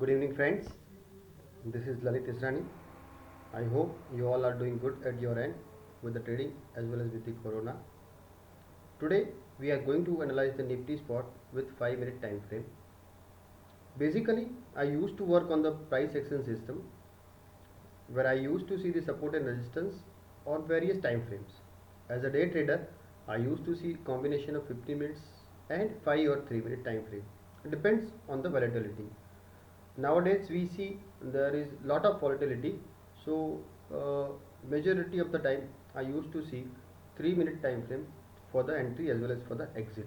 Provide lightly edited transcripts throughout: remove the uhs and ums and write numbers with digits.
Good evening, friends. This is Lalit Israni. I hope you all are doing good at your end with the trading as well as with the corona. Today, we are going to analyze the Nifty spot with 5-minute time frame. Basically, I used to work on the price action system where I used to see the support and resistance on various time frames. As a day trader, I used to see combination of 15 minutes and 5 or 3-minute time frame. It depends on the volatility. Nowadays we see there is lot of volatility, so majority of the time I used to see 3-minute time frame for the entry as well as for the exit.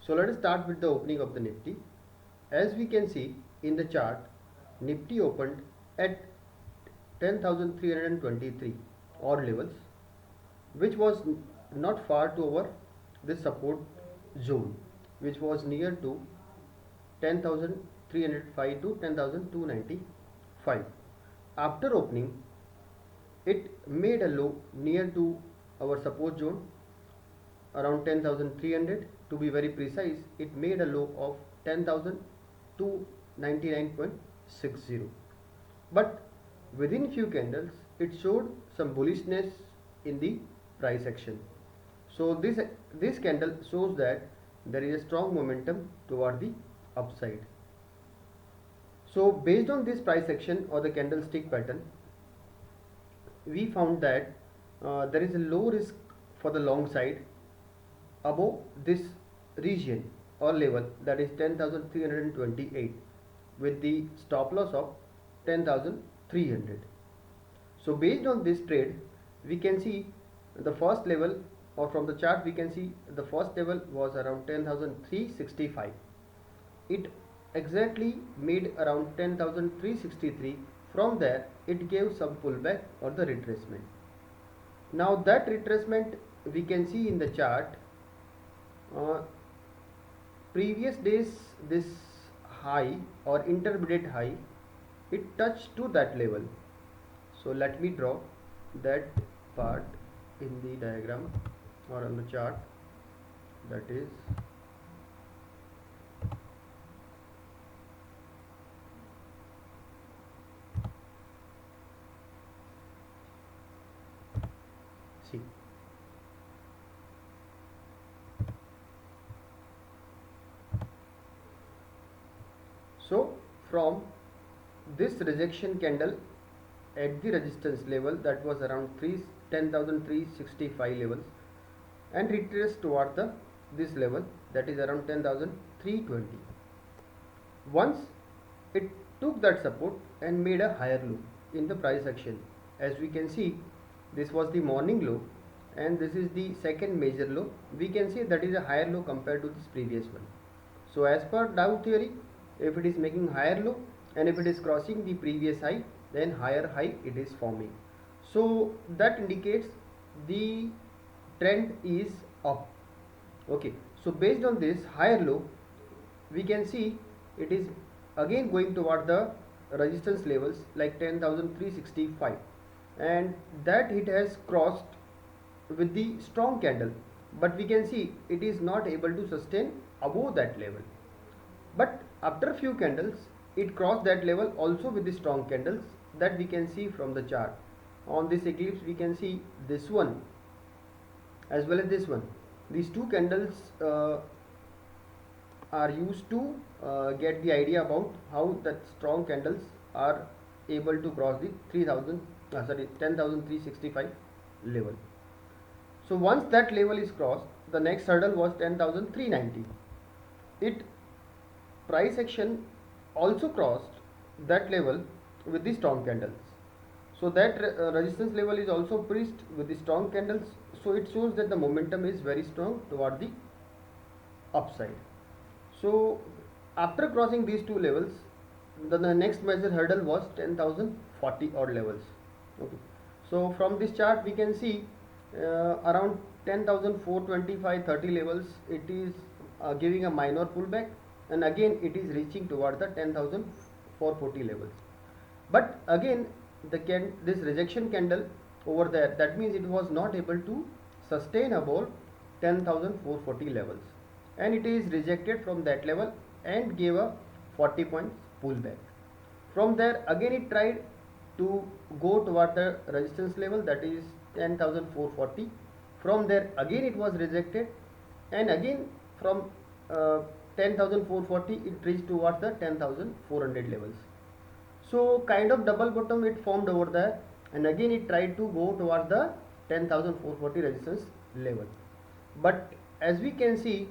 So let us start with the opening of the Nifty. As we can see in the chart, Nifty opened at 10,323 odd levels, which was not far to our this support zone, which was near to 10,305 to 10,295. After opening, it made a low near to our support zone around 10,300. To be very precise, it made a low of 10,299.60. But within few candles, it showed some bullishness in the price action. So this candle shows that there is a strong momentum toward the upside. So based on this price action or the candlestick pattern, we found that there is a low risk for the long side above this region or level, that is 10,328, with the stop loss of 10,300. So based on this trade, we can see the first level, or from the chart we can see the first level was around 10,365. It exactly made around 10,363. From there it gave some pullback or the retracement. Now that retracement we can see in the chart. Previous days this high or intermediate high, it touched to that level. So let me draw that part in the diagram or on the chart. That is, see, so from this rejection candle at the resistance level, that was around 10,365 levels, and retraced toward this level, that is around 10,320. Once it took that support and made a higher low in the price action. As we can see, this was the morning low and this is the second major low. We can see that is a higher low compared to this previous one. So as per Dow theory, if it is making higher low and if it is crossing the previous high, then higher high it is forming. So that indicates the trend is up. Okay, so based on this higher low, we can see it is again going toward the resistance levels like 10,365, and that it has crossed with the strong candle, but we can see it is not able to sustain above that level. But after few candles it crossed that level also with the strong candles, that we can see from the chart. On this eclipse we can see this one as well as this one. These two candles are used to get the idea about how that strong candles are able to cross the 10,365 level. So once that level is crossed, the next hurdle was 10,390. It price action also crossed that level with the strong candles. So that resistance level is also breached with the strong candles. So it shows that the momentum is very strong toward the upside. So after crossing these two levels, the next major hurdle was 10,040 odd levels. Okay. So from this chart we can see around 10,425 30 levels, it is giving a minor pullback, and again it is reaching toward the 10,440 levels. But again this rejection candle over there, that means it was not able to sustain about 10,440 levels, and it is rejected from that level and gave a 40 points pullback. From there again it tried to go toward the resistance level, that is 10,440. From there again it was rejected, and again from 10,440 it reached towards the 10,400 levels. So kind of double bottom it formed over there, and again it tried to go towards the 10,440 resistance level. But as we can see,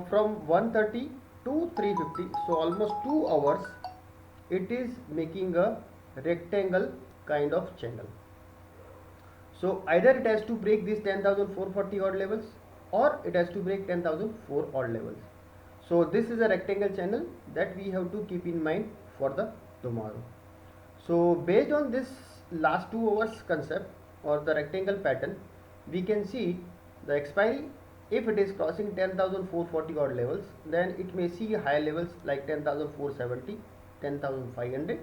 from 130 to 350, so almost 2 hours, it is making a rectangle kind of channel. So either it has to break these 10,440 odd levels, or it has to break 10,004 odd levels. So this is a rectangle channel that we have to keep in mind for the tomorrow. So based on this last 2 hours concept or the rectangle pattern, we can see the expiry, if it is crossing 10,440 odd levels, then it may see higher levels like 10,470, 10,500,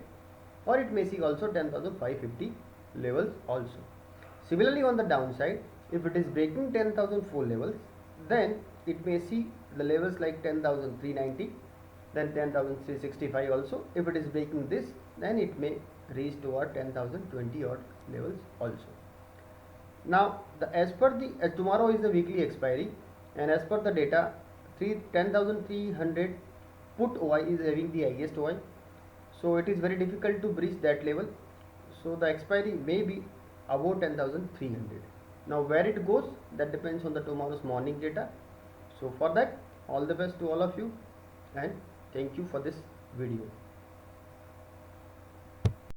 or it may see also 10,550 levels also. Similarly on the downside, if it is breaking 10,004 levels, then it may see the levels like 10,390, then 10,365 also. If it is breaking this, then it may reach toward 10,020 odd levels also. Now as tomorrow is the weekly expiry, and as per the data, 10,300 put OI is having the highest OI, so it is very difficult to breach that level. So the expiry may be above 10,300. Now where it goes, that depends on the tomorrow's morning data. So for that, all the best to all of you, and thank you for this video.